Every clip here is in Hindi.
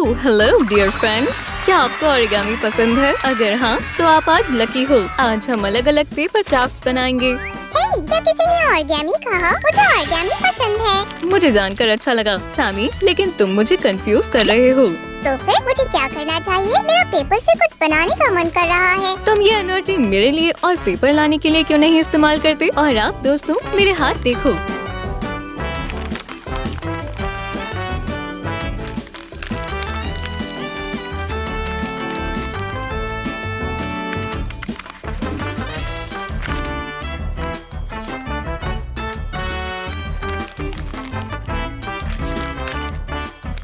ओह हेलो डियर फ्रेंड्स, क्या आपको ओरिगामी पसंद है? अगर हाँ तो आप आज लकी हो। आज हम अलग अलग पेपर क्राफ्ट्स बनाएंगे। क्या किसी ने ओरिगामी कहा? मुझे ओरिगामी पसंद है। मुझे जानकर अच्छा लगा सामी, लेकिन तुम मुझे कंफ्यूज कर रहे हो। तो फिर मुझे क्या करना चाहिए? मेरा पेपर से कुछ बनाने का मन कर रहा है। तुम ये एनर्जी मेरे लिए और पेपर लाने के लिए क्यों नहीं इस्तेमाल करते? और आप दोस्तों मेरे हाथ देखो।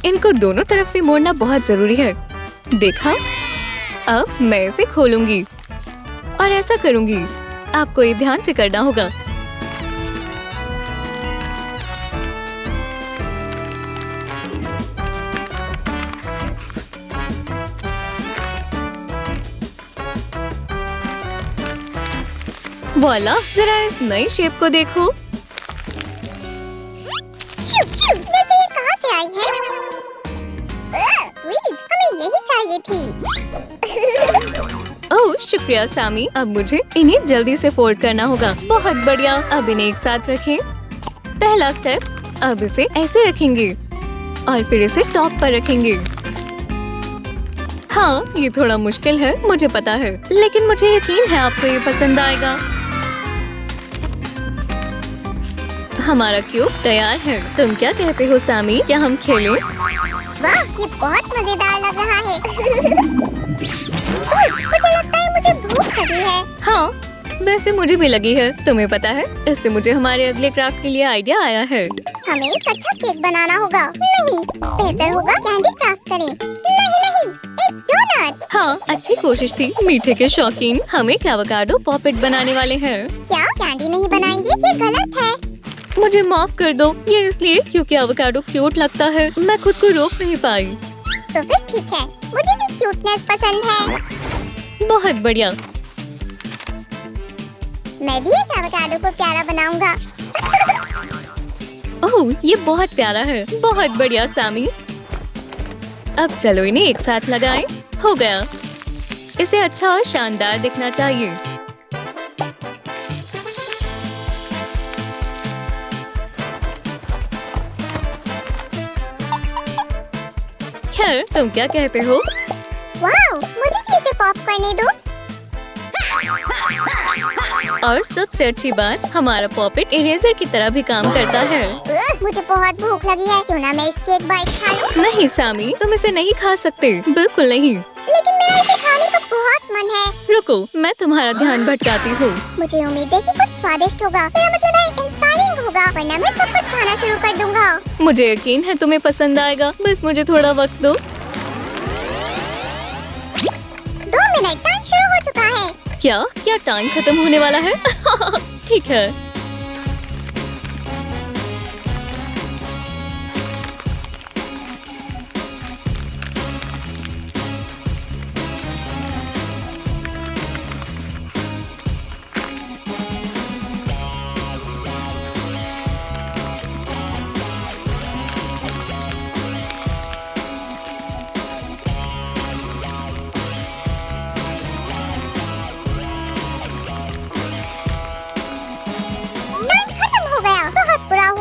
इनको दोनों तरफ से मोड़ना बहुत जरूरी है। देखा? अब मैं इसे खोलूंगी और ऐसा करूंगी। आपको ये ध्यान से करना होगा। वाला, जरा इस नई शेप को देखो। वैसे ये कहाँ से आई है? स्वीट, हमें यही चाहिए थी। ओह शुक्रिया सामी। अब मुझे इन्हें जल्दी से फोल्ड करना होगा। बहुत बढ़िया। अब इन्हें एक साथ रखें। पहला स्टेप, अब इसे ऐसे रखेंगे और फिर इसे टॉप पर रखेंगे। हाँ, ये थोड़ा मुश्किल है, मुझे पता है, लेकिन मुझे यकीन है आपको ये पसंद आएगा। हमारा क्यूब तैयार है। तुम क्या कहते हो सामी? क्या हम खेलें? वाह, ये बहुत मजेदार लग रहा है। मुझे लगता है मुझे भूख लगी है। हाँ, वैसे मुझे भी लगी है। तुम्हें पता है, इससे मुझे हमारे अगले क्राफ्ट के लिए आइडिया आया है। हमें एक अच्छा केक बनाना होगा। नहीं, बेहतर होगा कैंडी क्राफ्ट करें। नहीं, एक डोनट। हाँ, अच्छी कोशिश थी। मीठे के शौकीन हम एक एवोकाडो पॉपेट बनाने वाले हैं। क्या कैंडी नहीं बनाएंगे? ये गलत है। मुझे माफ कर दो, ये इसलिए क्योंकि एवोकाडो क्यूट लगता है। मैं खुद को रोक नहीं पाई। तो फिर ठीक है, मुझे भी क्यूटनेस पसंद है। बहुत बढ़िया। मैं भी एक एवोकाडो को प्यारा बनाऊंगा। ओह, ये बहुत प्यारा है। बहुत बढ़िया सामी। अब चलो इन्हें एक साथ लगाएं। हो गया। इसे अच्छा और शानदार दिखना चाहिए। खैर, तुम क्या कहते हो? वाओ, मुझे भी इसे पॉप करने दो। और सबसे अच्छी बात, हमारा पॉपेट इरेजर की तरह भी काम करता है। मुझे बहुत भूख लगी है। क्यों ना मैं इसकी एक बाइट खा लूं? नहीं सामी, तुम इसे नहीं खा सकते। बिल्कुल नहीं। लेकिन मेरा इसे खाने का बहुत मन है। रुको, मैं तुम्हारा ध्यान भटकाती हूँ। मुझे उम्मीद है कि कुछ स्वादिष्ट होगा। मेरा मतलब है इंस्पायरिंग होगा, वरना मैं सब कुछ खाना शुरू कर दूंगा। मुझे यकीन है तुम्हें पसंद आएगा। बस मुझे थोड़ा वक्त दो। 2 मिनट, टाइम शुरू हो चुका है। क्या टाइम खत्म होने वाला है? ठीक है।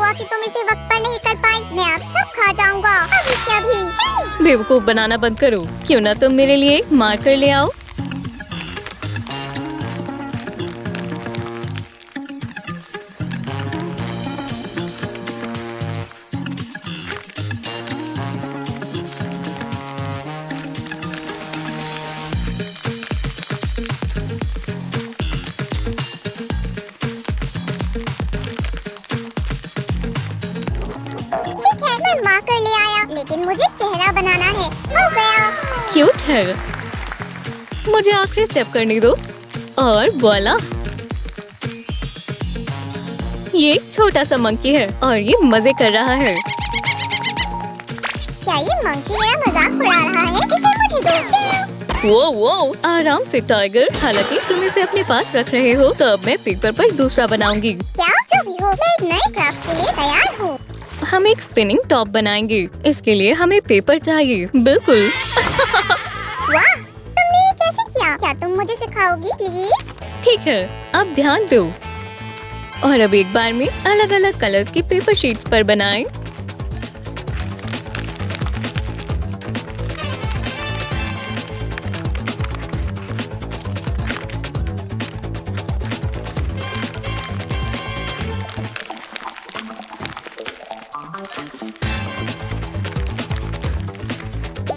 कि तुम इसे वक्त पर नहीं कर पाई। मैं अब सब खा जाऊंगा। अभी क्या भी। बेवकूफ बनाना बंद करो। क्यों ना तुम मेरे लिए मार्कर ले आओ। मार्कर ले आया, लेकिन मुझे चेहरा बनाना है। हो गया। क्यूट है। मुझे आखिरी स्टेप करने दो और वॉला। ये एक छोटा सा मंकी है और ये मजे कर रहा है। क्या ये मंकी मेरा मजाक उड़ा रहा है? इसे मुझे दो। वो आराम से टाइगर। हालांकि तुम इसे अपने पास रख रहे हो, तो अब मैं पेपर पर दूसरा बनाऊंगी। क्या? जो भी हो, मैं एक नए क्राफ्ट के लिए तैयार हूँ। हम एक स्पिनिंग टॉप बनाएंगे। इसके लिए हमें पेपर चाहिए। बिल्कुल। वाह, तुमने ये कैसे किया? क्या तुम मुझे सिखाओगी प्लीज? ठीक है, अब ध्यान दो और अब एक बार में अलग अलग कलर्स की पेपर शीट्स पर बनाएं।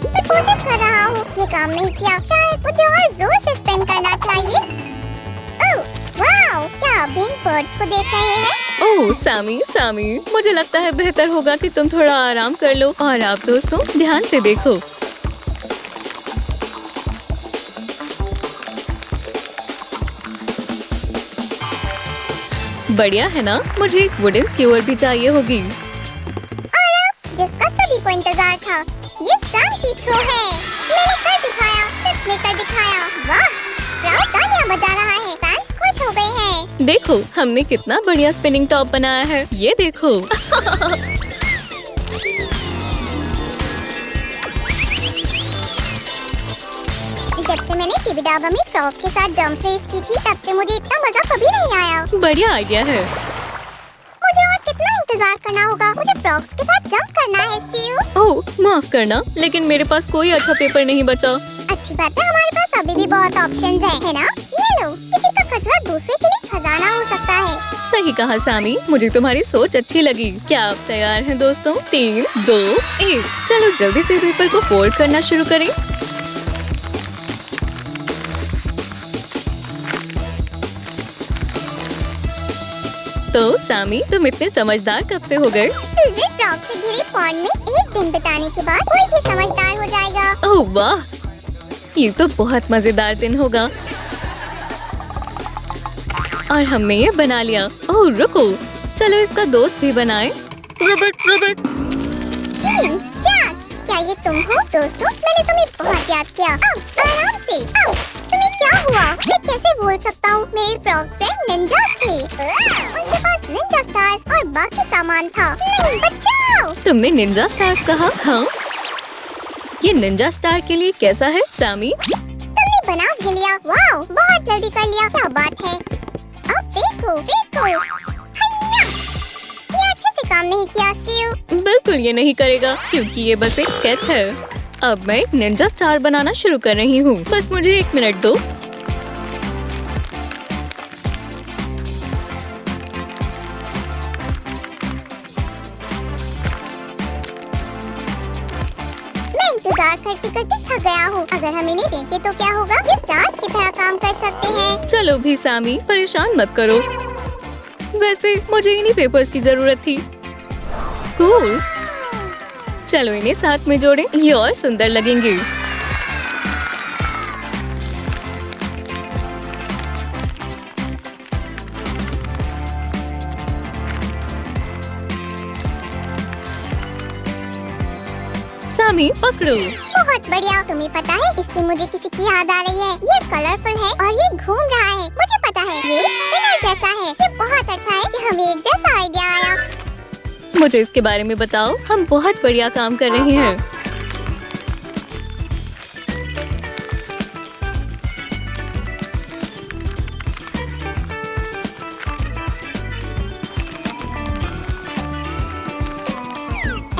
मैं कोशिश कर रहा हूँ, ये काम नहीं किया। शायद मुझे और जोर से स्पिन करना चाहिए। ओह, वाओ, क्या आप इन बर्ड्स को देख रहे हैं? ओह सामी, मुझे लगता है बेहतर होगा कि तुम थोड़ा आराम कर लो और आप दोस्तों ध्यान से देखो। बढ़िया है ना? मुझे एक वुडन स्क्यूअर भी चाहिए होगी। और अब जिसका सभी को इंतजार था, ये सैम की थ्रो है। मैंने कर दिखाया, सच में कर दिखाया। वाह, क्राउड तालियां बजा रहा है। फैंस खुश हो गए हैं। देखो हमने कितना बढ़िया स्पिनिंग टॉप बनाया है। ये देखो। जब से मैंने टिबिडाबा में फ्रॉग के साथ जंप रेस की थी, तब से मुझे इतना मजा कभी नहीं आया। बढ़िया आइडिया है। मुझे और कितना इंतजार करना होगा? मुझे फ्रॉग्स के साथ जंप करना है। सीयू। ओह माफ करना, लेकिन मेरे पास कोई अच्छा पेपर नहीं बचा। अच्छी बात है, हमारे पास अभी भी बहुत ऑप्शंस हैं, है ना? ये लो, किसी का कचरा दूसरे के लिए खजाना हो सकता है। सही कहा सामी, मुझे तुम्हारी सोच अच्छी लगी। क्या आप तैयार हैं दोस्तों? 3, 2, 1, चलो जल्दी से पेपर को फोल्ड करना शुरू करें। तो सामी, तुम इतने समझदार कब से हो गए? सूजी, फ्रॉग से घिरे पॉन्ड में एक दिन बिताने के बाद कोई भी समझदार हो जाएगा। ओह वाह, ये तो बहुत मजेदार दिन होगा। और हमने ये बना लिया। ओह रुको, चलो इसका दोस्त भी बनाएं। रबट। जीन, जैक, क्या ये तुम हो? दोस्तों, मैंने तुम्हें बहुत याद किया। आओ, आराम से। आओ, तुम्हें क्या हुआ? मैं कैसे भूल सकता हूँ? मेरे फ्रॉग फ्रेंड निंजा थे। उनके पास निंजा स्टार्स और बाकी सामान था। नहीं, बचाओ! तुमने निंजा स्टार्स कहा? हाँ, ये निंजा स्टार के लिए कैसा है सामी? तुमने बना भी लिया। वाओ, बहुत जल्दी कर लिया। क्या बात है? अब देखो। हैया! ये अच्छे से काम नहीं किया। सीयू। बिल्कुल ये नहीं करेगा, क्योंकि ये बस एक स्केच है। अब मैं एक निंजा स्टार बनाना शुरू कर रही हूँ। बस मुझे 1 मिनट दो। मैं इंतजार करते करते थक गया हूँ। अगर हम इन्हें देखें तो क्या होगा? ये स्टार्स की तरह काम कर सकते हैं। चलो भी सामी, परेशान मत करो। वैसे मुझे इन्हीं पेपर्स की जरूरत थी। कूल। चलो इन्हें साथ में जोड़ें, ये और सुंदर लगेंगे। सामी पकड़ो। बहुत बढ़िया। तुम्हें पता है, इससे मुझे किसी की याद आ रही है। ये कलरफुल है और ये घूम रहा है। मुझे पता है, ये स्पिनर जैसा है। ये बहुत अच्छा है कि हमें एक जैसा आइडिया आया। मुझे इसके बारे में बताओ। हम बहुत बढ़िया काम कर रहे हैं।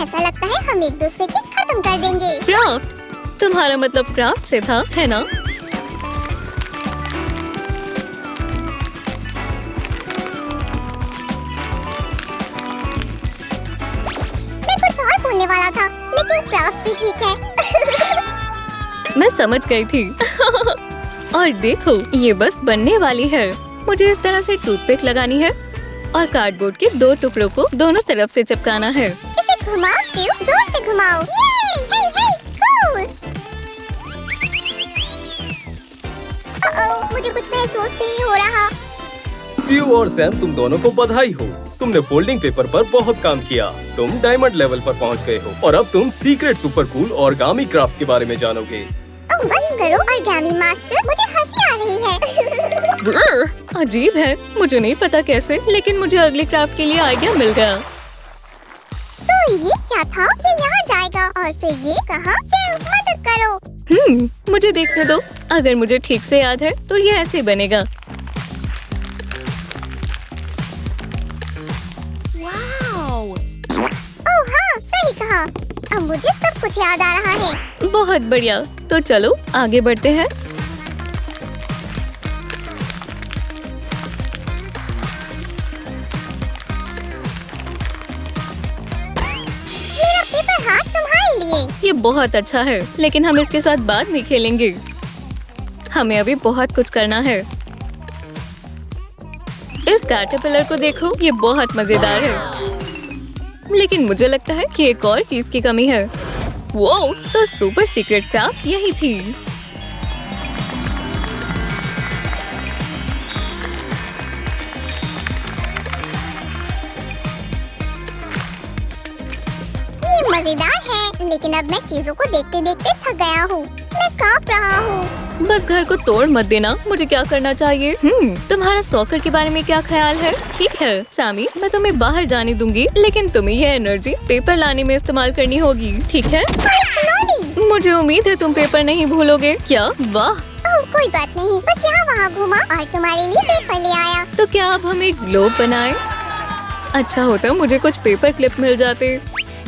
ऐसा लगता है हम एक दूसरे के खत्म कर देंगे। क्राफ्ट? तुम्हारा मतलब क्राफ्ट से था, है ना? मैं कुछ और बोलने वाला था, लेकिन क्राफ्ट भी ठीक है। मैं समझ गई थी। और देखो, ये बस बनने वाली है। मुझे इस तरह से टूथपिक लगानी है और कार्डबोर्ड के 2 टुकड़ों को दोनों तरफ से चिपकाना है। इसे घुमाओ सीयू, जोर से घुमाओ। ये, हे, कूल। मुझे कुछ महसूस नहीं हो रहा। सीयू और सैम, तुम दोनों को बधाई हो। तुमने फोल्डिंग पेपर पर बहुत काम किया। तुम डायमंड लेवल पर पहुंच गए हो और अब तुम सीक्रेट सुपर कूल ऑरिगामी क्राफ्ट के बारे में जानोगे। बस करो ऑरिगामी मास्टर, मुझे हंसी आ रही है। अजीब है, मुझे नहीं पता कैसे, लेकिन मुझे अगले क्राफ्ट के लिए आइडिया मिल गया। तो ये क्या था? ये यहाँ जाएगा और फिर ये कहा? सिर्फ मदद करो। मुझे देखने दो। अगर मुझे ठीक से याद है तो ये ऐसे बनेगा। ओह हाँ, सही कहा। अब मुझे सब कुछ याद आ रहा है। बहुत बढ़िया। तो चलो आगे बढ़ते हैं। मेरा पेपर हार्ट तुम्हारे लिए। ये बहुत अच्छा है, लेकिन हम इसके साथ बाद में खेलेंगे। हमें अभी बहुत कुछ करना है। इस कैटरपिलर को देखो, ये बहुत मजेदार है। लेकिन मुझे लगता है कि एक और चीज की कमी है। वो तो सुपर सीक्रेट क्राफ्ट यही थी। ये मजेदार है, लेकिन अब मैं चीजों को देखते देखते थक गया हूँ। मैं कांप रहा हूँ। बस घर को तोड़ मत देना। मुझे क्या करना चाहिए? तुम्हारा सॉकर के बारे में क्या ख्याल है? ठीक है सैमी, मैं तुम्हें बाहर जाने दूंगी, लेकिन तुम्हें यह एनर्जी पेपर लाने में इस्तेमाल करनी होगी, ठीक है? मुझे उम्मीद है तुम पेपर नहीं भूलोगे। क्या? वाह। ओह, कोई बात नहीं, बस यहाँ वहाँ घूमा और तुम्हारे लिए पेपर ले आया। तो क्या अब हम एक ग्लोब बनाएं? अच्छा होता मुझे कुछ पेपर क्लिप मिल जाते।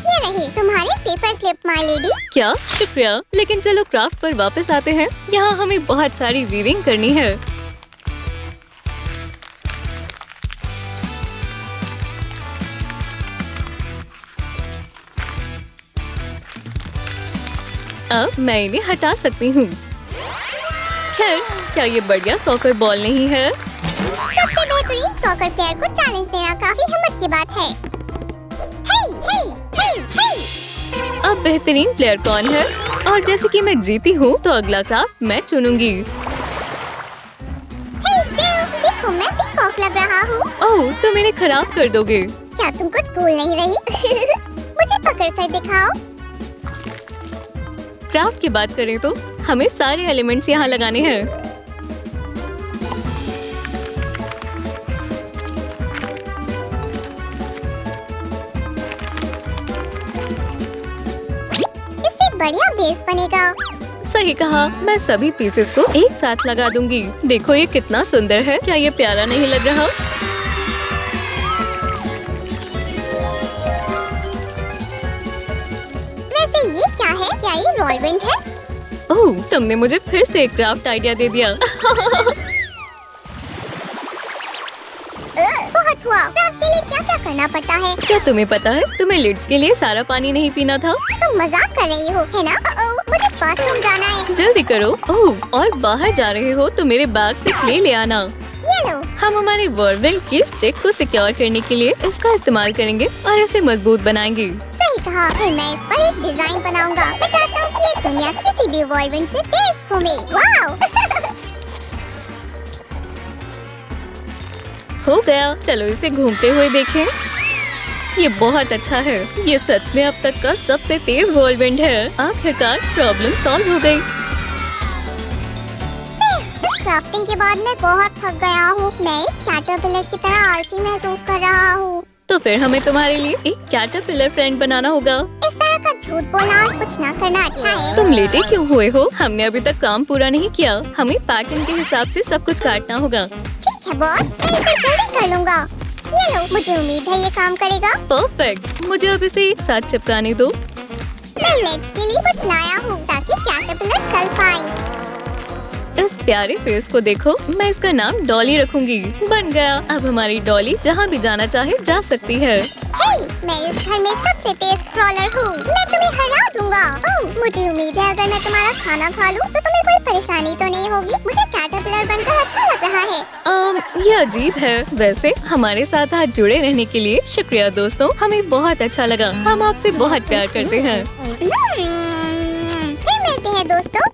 ये रही तुम्हारे पेपर क्लिप माय लेडी। क्या? शुक्रिया। लेकिन चलो क्राफ्ट पर वापस आते हैं। यहाँ हमें बहुत सारी वीविंग करनी है। अब मैं इन्हें हटा सकती हूँ। खैर, क्या ये बढ़िया सॉकर बॉल नहीं है? सबसे बेहतरीन सॉकर प्लेयर को चैलेंज देना काफी हिम्मत की बात है। हे, हे, हे, हे। अब बेहतरीन प्लेयर कौन है? और जैसे कि मैं जीती हूँ तो अगला क्राफ्ट मैं चुनूंगी। हे सिर्फ देखो, मैं पीकॉक लग रहा हूँ। ओह, तुम इन्हें खराब कर दोगे। क्या तुम कुछ भूल नहीं रही? मुझे पकड़ कर दिखाओ। क्राफ्ट की बात करें तो हमें सारे एलिमेंट्स यहाँ लगाने हैं। इससे बढ़िया बेस बनेगा। सही कहा। मैं सभी पीसेस को एक साथ लगा दूंगी। देखो ये कितना सुंदर है। क्या ये प्यारा नहीं लग रहा? वैसे ये क्या है? क्या ये रोलवेंट है? ओह, तुमने मुझे फिर से एक क्राफ्ट आइडिया दे दिया। बहुत हुआ। क्राफ्ट के लिए क्या क्या करना पड़ता है? क्या तुम्हें पता है? तुम्हें लिड्स के लिए सारा पानी नहीं पीना था। तुम मजाक कर रही हो, है ना? मुझे बाथरूम जाना है। जल्दी करो। ओह, और बाहर जा रहे हो तो मेरे बैग से क्ले ले आना। ये लो। हम हमारे वॉलवेल की स्टिक को सिक्योर करने के लिए इसका इस्तेमाल करेंगे और इसे मजबूत बनाएंगे। सही कहा। फिर मैं इस पर एक डिजाइन बनाऊंगा। मैं चाहता हूँ कि ये दुनिया किसी भी वॉलवेंट से तेज घूमे। वाओ। हो गया। चलो इसे घूमते हुए देखें। ये बहुत अच्छा है। ये सच में अब तक का सबसे तेज वॉलवेंट है। आखिरकार प्रॉब्लम सॉल्व हो गई। इस क्राफ्टिंग के बाद मैं बहुत थक गया हूँ। मैं एक कैटरपिलर की तरह आलसी महसूस कर रहा हूँ। तो फिर हमें तुम्हारे लिए एक कैटरपिलर फ्रेंड बनाना होगा। इस तरह का झूठ बोलना और कुछ ना करना अच्छा है। तुम लेटे क्यों हुए हो? हमने अभी तक काम पूरा नहीं किया। हमें पैटर्न के हिसाब से सब कुछ काटना होगा। ठीक है बॉस, मैं इसे जल्दी कर लूँगा। ये लो, मुझे उम्मीद है ये काम करेगा। परफेक्ट। मुझे अब इसे एक साथ चिपकाने दो। मैं लेग्स के लिए कुछ लाया हूँ ताकि कैटरपिलर चल पाए। इस प्यारे फेस को देखो। मैं इसका नाम डॉली रखूंगी। बन गया। अब हमारी डॉली जहाँ भी जाना चाहे जा सकती है। हे, मैं इस घर में सबसे तेज क्रॉलर हूँ। मैं तुम्हें हरा दूंगा। ओह, मुझे उम्मीद है अगर मैं तुम्हारा खाना खा लूँ तो तुम्हें कोई परेशानी तो नहीं होगी। मुझे कैटरपिलर बनकर अच्छा लग रहा है। ये अजीब है। वैसे हमारे साथ आज जुड़े रहने के लिए शुक्रिया दोस्तों। हमें बहुत अच्छा लगा। हम आपसे बहुत प्यार करते हैं। फिर मिलते हैं दोस्तों।